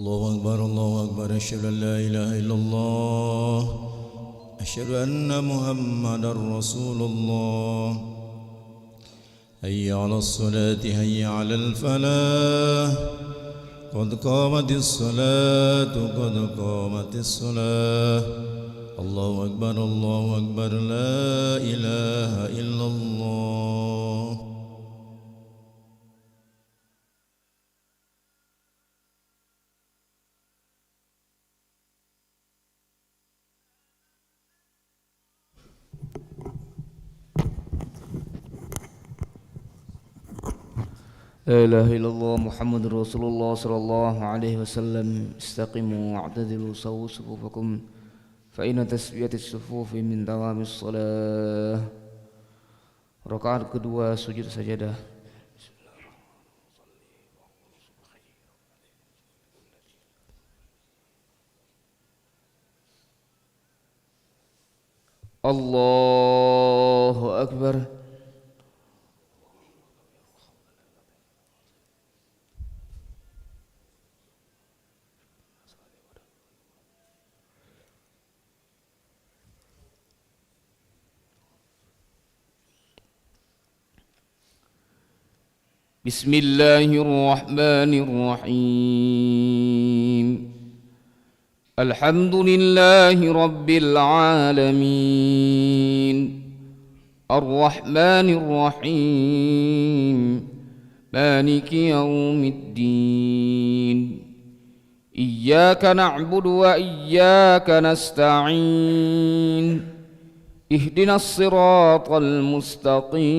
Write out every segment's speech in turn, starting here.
الله أكبر أشهد أن لا إله إلا الله أشهد أن محمدا رسول الله حي على الصلاة حي على الفلاح قد قامت الصلاة قد قامت الصلاة الله أكبر لا إله إلا الله. لا إله إلا الله محمد رسول الله صلى الله عليه وسلم. استقيموا واعتدلوا سووا صفوفكم فإن تسبية الصفوف من دوام الصلاة. Rakaat kedua sujud sajadah. Allahu Akbar. بسم الله الرحمن الرحيم. الحمد لله رب العالمين الرحمن الرحيم مالك يوم الدين إياك نعبد وإياك نستعين اهدنا الصراط المستقيم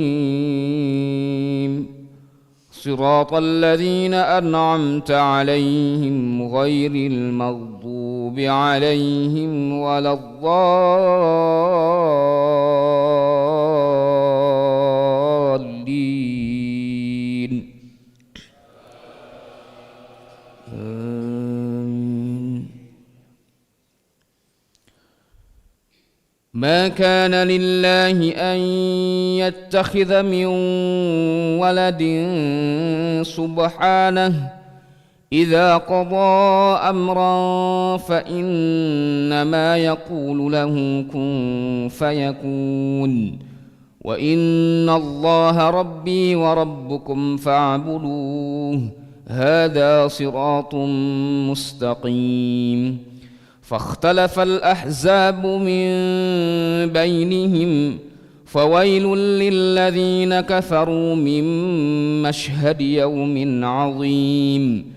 صراط الذين أنعمت عليهم غير المغضوب عليهم ولا الضالين آمين. ما كان لله أن يتخذ من ولد سبحانه إذا قضى أمرا فإنما يقول له كن فيكون وإن الله ربي وربكم فاعبدوه هذا صراط مستقيم. فاختلف الأحزاب من بينهم فويل للذين كفروا من مشهد يوم عظيم.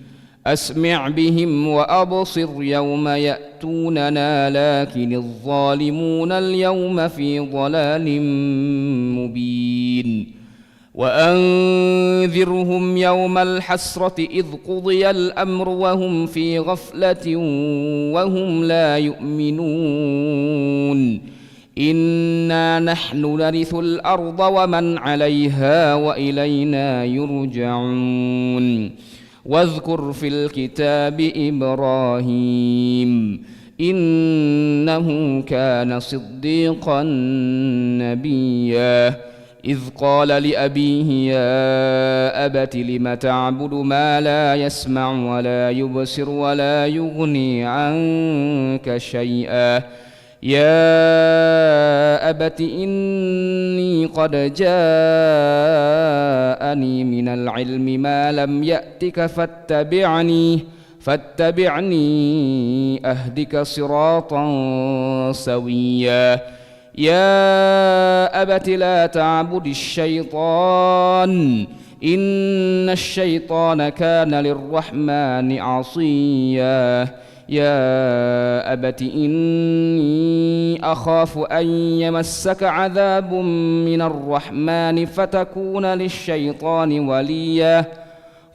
أسمع بهم وأبصر يوم يأتوننا لكن الظالمون اليوم في ضلال مبين. وأنذرهم يوم الحسرة إذ قضي الأمر وهم في غفلة وهم لا يؤمنون. إنا نحن نرث الأرض ومن عليها وإلينا يرجعون. واذكر في الكتاب إبراهيم إنه كان صديقا نبيا إذ قال لأبيه يا أبت لم تعبد ما لا يسمع ولا يبصر ولا يغني عنك شيئا يا أبت إني قد جاءني من العلم ما لم يأتك فاتبعني أهدك صراطا سويا يا أبت لا تعبد الشيطان إن الشيطان كان للرحمن عصيا يا أبت إني أخاف أن يمسك عذاب من الرحمن فتكون للشيطان وليا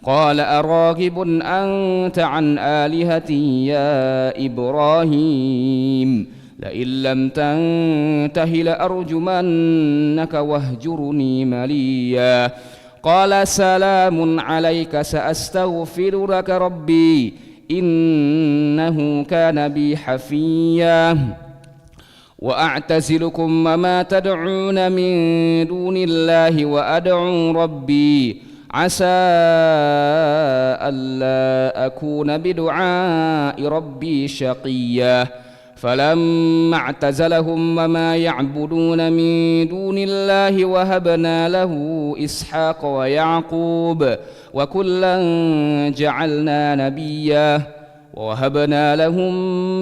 قال أراغب أنت عن آلهتي يا إبراهيم لئن لم تنته لأرجمنك واهجرني مليا قال سلام عليك سأستغفر لك ربي إنه كان بي حفيا وأعتزلكم وما تدعون من دون الله وأدعو ربي عسى ألا أكون بدعاء ربي شقيا فلما اعتزلهم وما يعبدون من دون الله وهبنا له إسحاق ويعقوب وكلا جعلنا نبيا ووهبنا لهم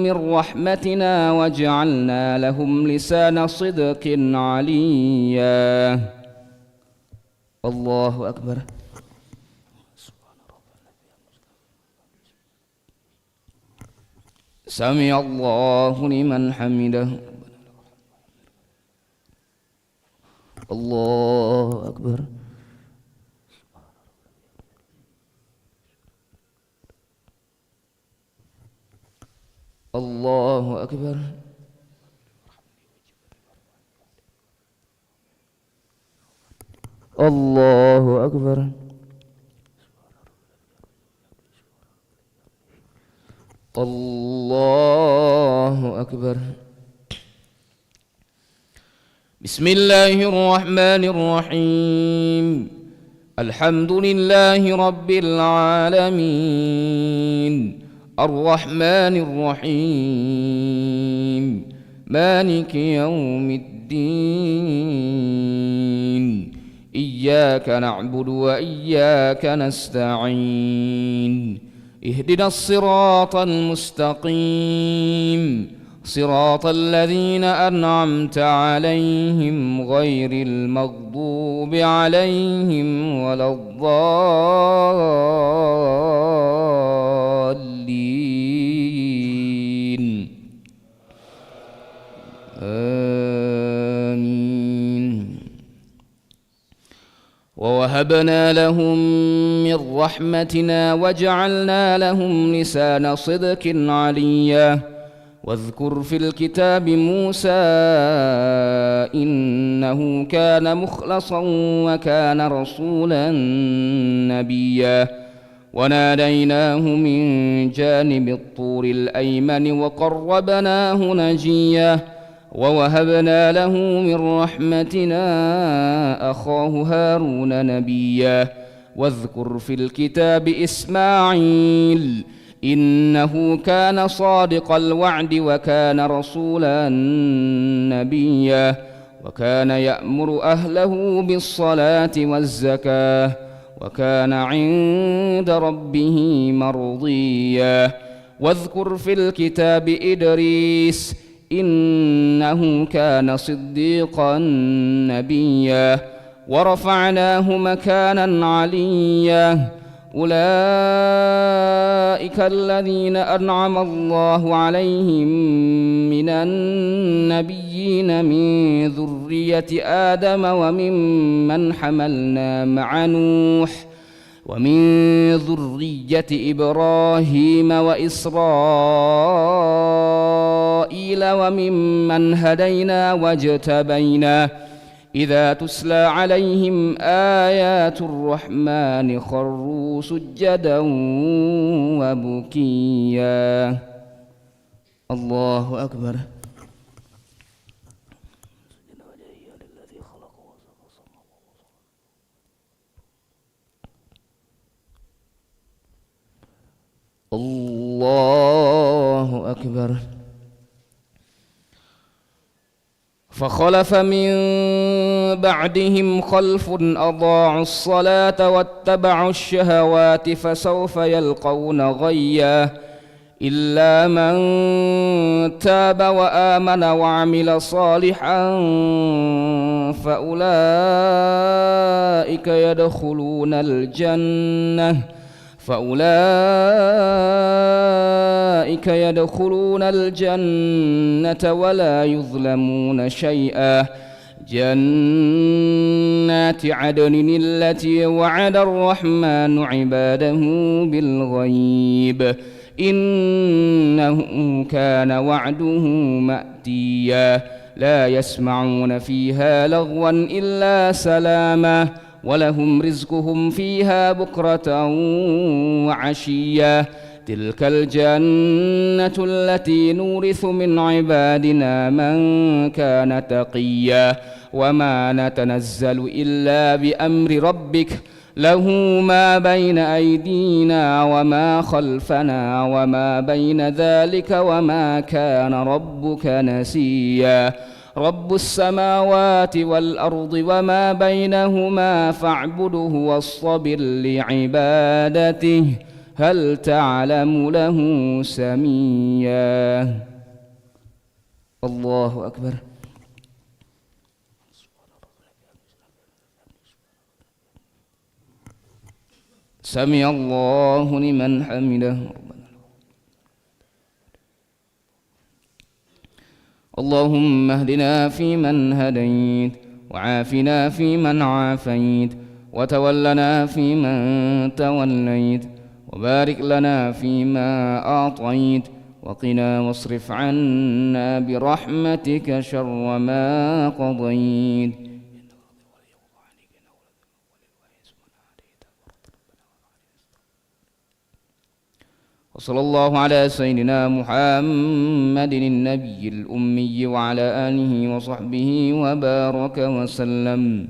من رحمتنا وجعلنا لهم لسان صدق عليا. الله أكبر. سمع الله لمن حمده. الله أكبر. الله أكبر. الله أكبر. الله أكبر. بسم الله الرحمن الرحيم. الحمد لله رب العالمين الرحمن الرحيم مالك يوم الدين إياك نعبد وإياك نستعين اهدنا الصراط المستقيم صراط الذين أنعمت عليهم غير المغضوب عليهم ولا الضالين آمين. ووهبنا لهم من رحمتنا وجعلنا لهم لسان صدق عليا واذكر في الكتاب موسى إنه كان مخلصا وكان رسولا نبيا وناديناه من جانب الطور الأيمن وقربناه نجيا ووهبنا له من رحمتنا أخاه هارون نبيا واذكر في الكتاب إسماعيل إنه كان صادق الوعد وكان رسولا نبيا وكان يأمر أهله بالصلاة والزكاة وكان عند ربه مرضيا واذكر في الكتاب إدريس إنه كان صديقا نبيا ورفعناه مكانا عليا أولئك الذين أنعم الله عليهم من النبيين من ذرية آدم وممن حملنا مع نوح ومن ذرية إبراهيم وإسرائيل وممن هدينا واجتبينا إذا تسلى عليهم آيات الرحمن خروا سجدا وبكيا. الله أكبر. الله أكبر. فخلف من بعدهم خلف أضاعوا الصلاة واتبعوا الشهوات فسوف يلقون غيا إلا من تاب وآمن وعمل صالحا فأولئك يدخلون الجنة ولا يظلمون شيئا جنات عدن التي وعد الرحمن عباده بالغيب إنه كان وعده مأتيا لا يسمعون فيها لغوا إلا سلاما ولهم رزقهم فيها بكرة وعشيا تلك الجنة التي نورث من عبادنا من كان تقيا وما نتنزل إلا بأمر ربك له ما بين أيدينا وما خلفنا وما بين ذلك وما كان ربك نسيا رب السماوات والأرض وما بينهما فاعبده واصطبر لعبادته هل تعلم له سميا الله أكبر سمع الله لمن حمده اللهم اهدنا فيمن هديت وعافنا فيمن عافيت وتولنا فيمن توليت وبارك لنا فيما أعطيت وقنا واصرف عنا برحمتك شر ما قضيت وصلى الله على سيدنا محمد النبي الأمي وعلى آله وصحبه وبارك وسلم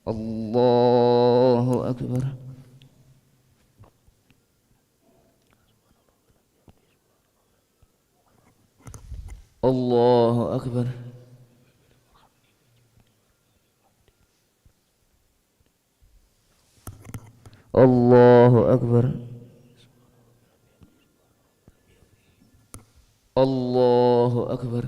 الله أكبر الله أكبر الله أكبر الله أكبر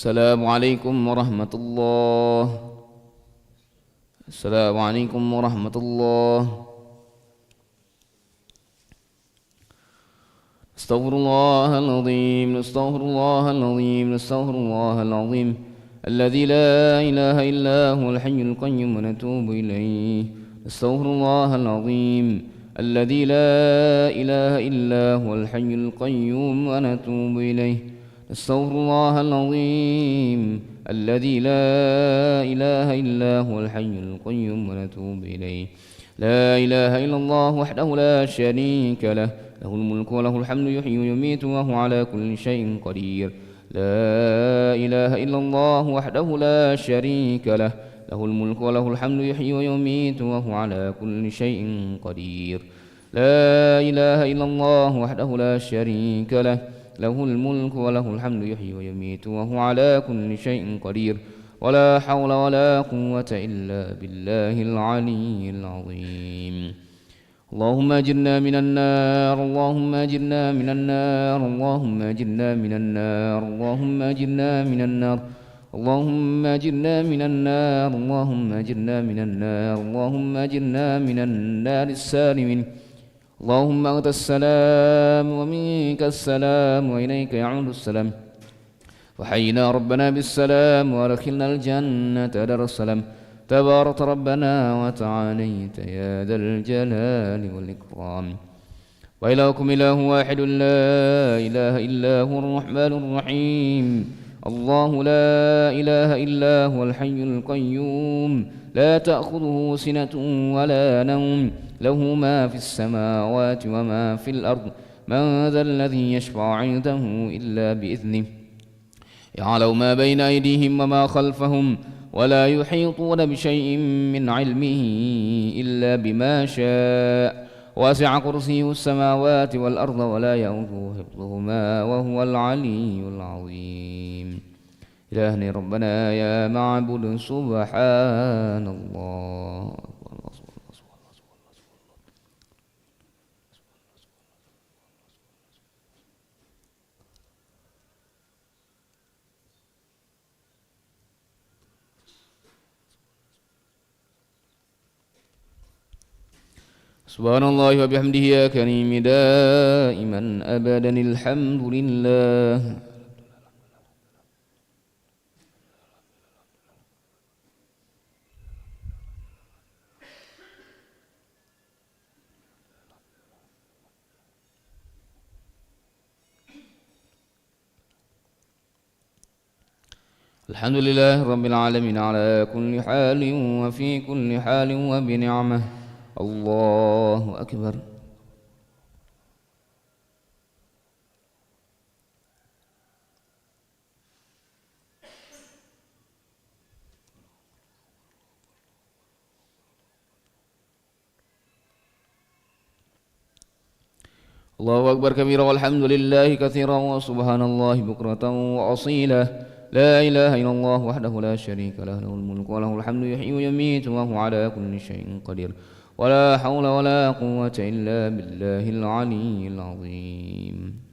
السلام عليكم ورحمة الله السلام عليكم ورحمة الله استغفر الله العظيم استغفر الله العظيم استغفر الله العظيم الذي لا إله إلا هو الحي القيوم ونتوب إليه استغفر الله العظيم الذي لا إله إلا هو الحي القيوم ونتوب إليه استغفر الله العظيم الذي لا إله إلا هو الحي القيوم ونتوب إليه لا إله إلا الله وحده لا شريك له له الملك وله الحمد يحيي ويميت وهو على كل شيء قدير لا إله إلا الله وحده لا شريك له له الملك وله الحمد يحيي ويميت وهو على كل شيء قدير لا إله إلا الله وحده لا شريك له له الملك وله الحمد يحيي ويميت وهو على كل شيء قدير ولا حول ولا قوة إلا بالله العلي العظيم اللهم أجرنا من النار اللهم أجرنا من النار اللهم أجرنا من النار اللهم أجرنا من النار اللهم أجرنا من النار اللهم أجرنا من النار اللهم أجرنا من النار السالمين اللهم أنت السلام ومنك السلام وإليك يعود السلام وحينا ربنا بالسلام وأدخلنا الجنة دار السلام تبارك ربنا وتعاليت يا ذا الجلال والإكرام وإلهكم إله واحد لا إله إلا هو الرحمن الرحيم الله لا إله إلا هو الحي القيوم لا تأخذه سنة ولا نوم له ما في السماوات وما في الأرض من ذا الذي يشفع عنده إلا بإذنه يعلم ما بين أيديهم وما خلفهم ولا يحيطون بشيء من علمه إلا بما شاء واسع كرسيه السماوات والأرض ولا يؤوده حفظهما وهو العلي العظيم إلهنا ربنا يا معبود سبحان الله Subhanallah wa bihamdihi ya karim daiman abadan alhamdulillah. Alhamdulillah rabbil alamin ala kulli halin wa fi kulli halin wa bi ni'mah. Allahu akbar. Allahu akbar kabira walhamdulillahi katsiran wa subhanallahi bukratan wa asila. لا إله إلا الله وحده لا شريك له له الملك وله الحمد يحيي ويميت وهو على كل شيء قدير ولا حول ولا قوة إلا بالله العلي العظيم.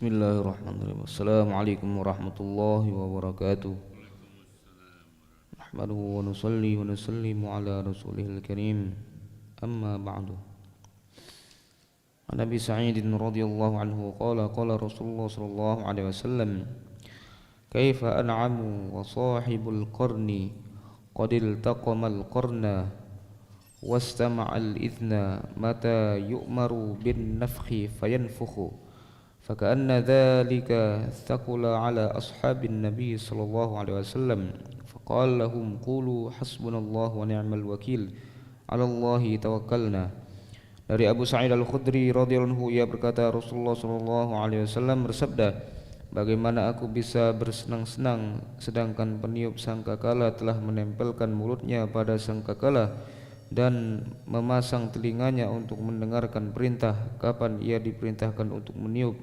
Bismillahirrahmanirrahim. Assalamualaikum warahmatullahi wabarakatuh. Nahmaduhu wa nusalli wa nusallimu ala rasulihil karim. Amma ba'du. An Abi Sa'id radhiyallahu anhu qala qala Rasulullah sallallahu alaihi wasallam kaifa an'amu wa sahibul qarni qad iltaqamal qarna wastama'al idhna mata yu'maru bin nafkhi fayanfukhu فكأن ذلك ثقل على أصحاب النبي صلى الله عليه وسلم فقال لهم قولوا حسبنا الله ونعم الوكيل على الله توكلنا. Dari Abu Sa'id Al-Khudri radhiyallahu anhu, ia berkata, Rasulullah sallallahu alaihi wasallam bersabda, bagaimana aku bisa bersenang-senang sedangkan peniup sangkakala telah menempelkan mulutnya pada sangkakala dan memasang telinganya untuk mendengarkan perintah kapan ia diperintahkan untuk meniup,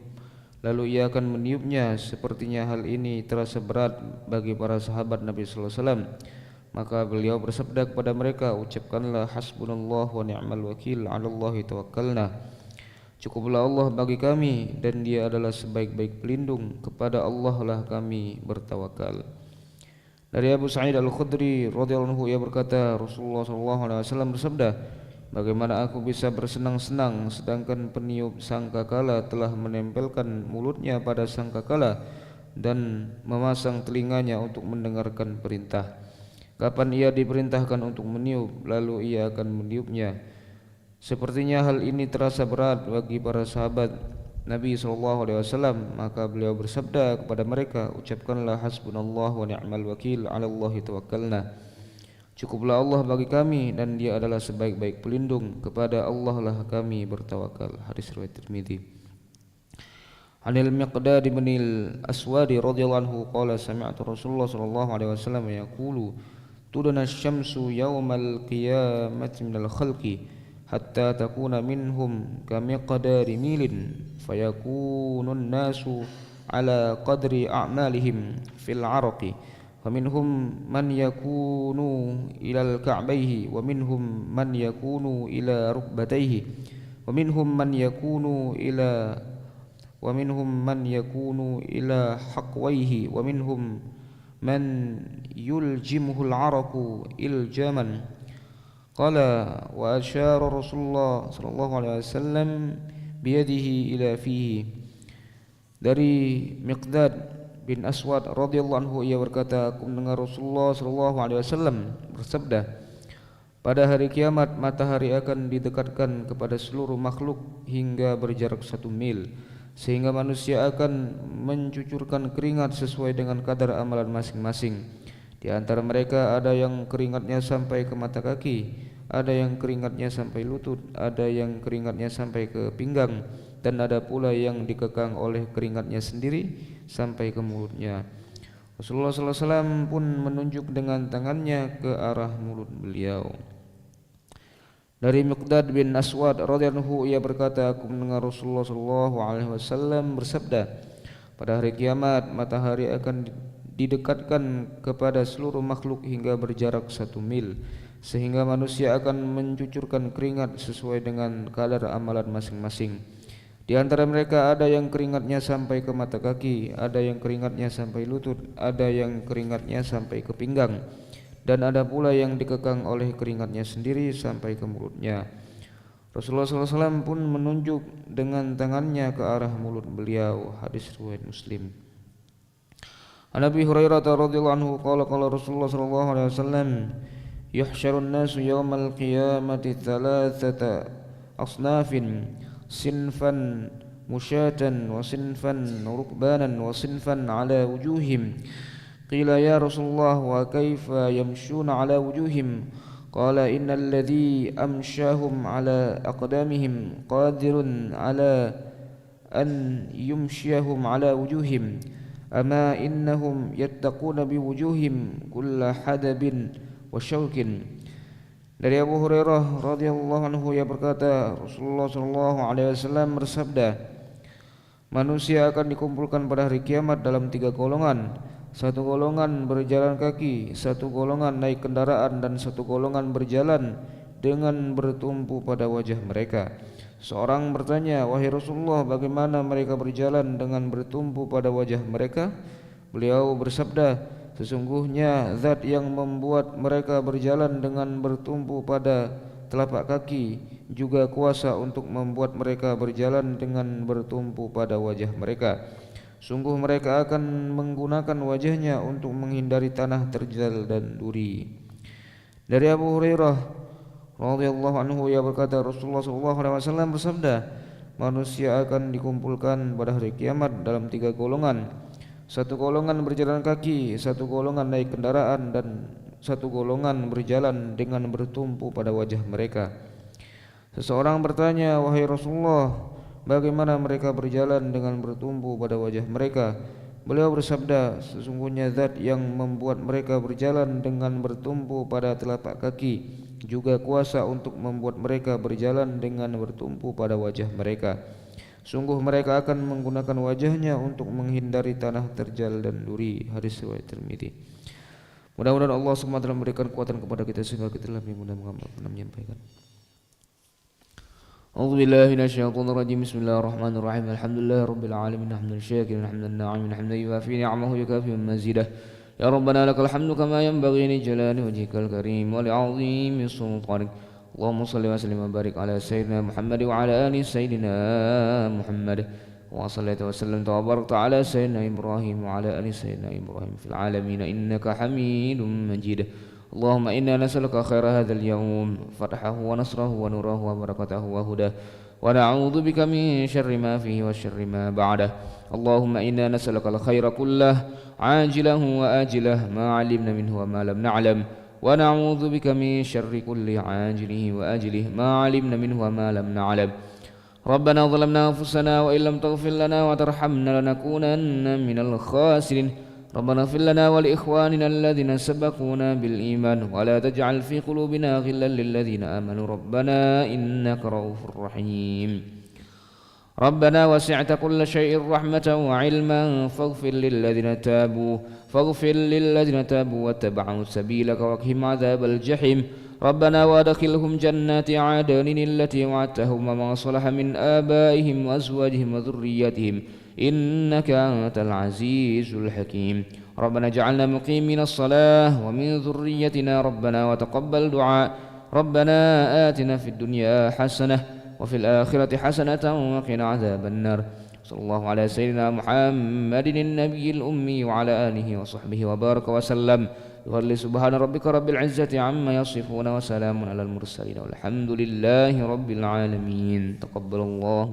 lalu ia akan meniupnya. Sepertinya hal ini terasa berat bagi para sahabat Nabi sallallahu alaihi wasallam. Maka beliau bersabda kepada mereka, ucapkanlah hasbunallah wa ni'mal wakil 'alallahi tawakkalna. Cukuplah Allah bagi kami dan Dia adalah sebaik-baik pelindung, kepada Allah lah kami bertawakal. Dari Abu Sa'id Al-Khudri radhiyallahu anhu, ia berkata, Rasulullah sallallahu alaihi wasallam bersabda, bagaimana aku bisa bersenang-senang sedangkan peniup sangkakala telah menempelkan mulutnya pada sangkakala dan memasang telinganya untuk mendengarkan perintah. Kapan ia diperintahkan untuk meniup, lalu ia akan meniupnya. Sepertinya hal ini terasa berat bagi para sahabat Nabi SAW. Maka beliau bersabda kepada mereka, ucapkanlah hasbunallah wa ni'mal wakil 'alallahi tawakkalna. Cukuplah Allah bagi kami dan Dia adalah sebaik-baik pelindung, kepada Allah lah kami bertawakal. Hadis riwayat Tirmidzi. Anil Miqdad bin al-Aswad radhiyallahu anhu qala sami'tu Rasulullah sallallahu alaihi wasallam yaqulu tudana asy-syamsu yaumal qiyamati minal khalqi hatta takuna minhum kamiqdari milin fayakunun nasu ala qadri a'malihim fil 'araqi faminhum man yakunu ila al-ka'bayhi wa minhum man yakunu ila rukbatayhi wa minhum man yakunu ila haqwayhi wa minhum man yuljimuhu al-'araqu iljaman. Qala wa asyara Rasulullah sallallahu alaihi wasallam biyadihi ila fihi. Dari Miqdad bin Aswad radhiyallahu anhu, ia berkata, aku mendengar Rasulullah sallallahu alaihi wasallam bersabda, pada hari kiamat matahari akan didekatkan kepada seluruh makhluk hingga berjarak 1 mil, sehingga manusia akan mencucurkan keringat sesuai dengan kadar amalan masing-masing. Di antara mereka ada yang keringatnya sampai ke mata kaki, ada yang keringatnya sampai lutut, ada yang keringatnya sampai ke pinggang, dan ada pula yang dikekang oleh keringatnya sendiri sampai ke mulutnya. Rasulullah SAW pun menunjuk dengan tangannya ke arah mulut beliau. Dari Miqdad bin Aswad radhiyallahu anhu, ia berkata, aku mendengar Rasulullah SAW bersabda, pada hari kiamat matahari akan didekatkan kepada seluruh makhluk hingga berjarak 1 mil, sehingga manusia akan mencucurkan keringat sesuai dengan kadar amalan masing-masing. Di antara mereka ada yang keringatnya sampai ke mata kaki, ada yang keringatnya sampai lutut, ada yang keringatnya sampai ke pinggang, dan ada pula yang dikekang oleh keringatnya sendiri sampai ke mulutnya. Rasulullah SAW pun menunjuk dengan tangannya ke arah mulut beliau. Hadis riwayat Muslim. An Abi Hurairah radhiyallahu anhu qala Rasulullah sallallahu alaihi wasallam yuhsyarun nasu yaumal qiyamati thalathata asnafin sinfan musyatan wa sinfan rukbanan wa sinfan ala wujuhim. Qila ya Rasulullah wa kaifa yamshuna ala wujuhim? Qala innal ladzi amshahum ala aqdamihim qadirun ala an yumshiyahum ala wujuhim. Ama innahum yattaquna biwujuhim kulla hadabin wa syaukin. Dari Abu Hurairah radhiyallahu anhu ia berkata, Rasulullah sallallahu alaihi wasallam bersabda, manusia akan dikumpulkan pada hari kiamat dalam 3 golongan. 1 golongan berjalan kaki, 1 golongan naik kendaraan, dan 1 golongan berjalan dengan bertumpu pada wajah mereka. Seorang bertanya, wahai Rasulullah, bagaimana mereka berjalan dengan bertumpu pada wajah mereka? Beliau bersabda, sesungguhnya zat yang membuat mereka berjalan dengan bertumpu pada telapak kaki juga kuasa untuk membuat mereka berjalan dengan bertumpu pada wajah mereka. Sungguh mereka akan menggunakan wajahnya untuk menghindari tanah terjal dan duri. Dari Abu Hurairah radhiyallahu anhu ia berkata, Rasulullah SAW bersabda, manusia akan dikumpulkan pada hari kiamat dalam 3 golongan. 1 golongan berjalan kaki, 1 golongan naik kendaraan, dan 1 golongan berjalan dengan bertumpu pada wajah mereka. Seseorang bertanya, wahai Rasulullah, bagaimana mereka berjalan dengan bertumpu pada wajah mereka? Beliau bersabda, sesungguhnya zat yang membuat mereka berjalan dengan bertumpu pada telapak kaki juga kuasa untuk membuat mereka berjalan dengan bertumpu pada wajah mereka. Sungguh mereka akan menggunakan wajahnya untuk menghindari tanah terjal dan duri. Hadis riwayat Tirmidzi. Mudah-mudahan Allah SWT memberikan kekuatan kepada kita sehingga kita lebih mudah menyampaikan. أعوذ بالله من الشيطان الرجيم بسم الله الرحمن الرحيم الحمد لله رب العالمين حمدا شاكرا حمدا ناعما حمدا يوافي نعمه يكافئ مزيده يا ربنا لك الحمد كما ينبغي لجلال وجهك الكريم ولعظيم سلطانك اللهم صل وسلم وبارك على سيدنا محمد وعلى آل سيدنا محمد وصليت وسلمت وباركت على سيدنا إبراهيم وعلى آل سيدنا إبراهيم في العالمين إنك حميد مجيد اللهم إنا نسألك خير هذا اليوم فتحه ونصره ونوره وبركته وهداه ونعوذ بك من شر ما فيه وشر ما بعده اللهم إنا نسألك الخير كله عاجله وآجله ما علمنا منه وما لم نعلم ونعوذ بك من شر كل عاجله وآجله ما علمنا منه وما لم نعلم ربنا ظلمنا أنفسنا وإن لم تغفر لنا وترحمنا لنكونن من الخاسرين ربنا اغفر لنا ولإخواننا الذين سبقونا بالإيمان ولا تجعل في قلوبنا غلا للذين آمنوا ربنا إنك رؤوف رحيم ربنا وسعت كل شيء رحمة وعلما فاغفر للذين تابوا واتبعوا سبيلك وقهم عذاب الجحيم ربنا وادخلهم جنات عدن التي وعدتهم ومن صلح من آبائهم وأزواجهم وذرياتهم إنك أنت العزيز الحكيم ربنا اجعلنا مقيمين الصلاة ومن ذريتنا ربنا وتقبل دعاء ربنا آتنا في الدنيا حسنة وفي الآخرة حسنة وقنا عذاب النار صلى الله على سيدنا محمد النبي الأمي وعلى آله وصحبه وبارك وسلم يصلي سبحان ربك رب العزة عما يصفون وسلام على المرسلين والحمد لله رب العالمين تقبل الله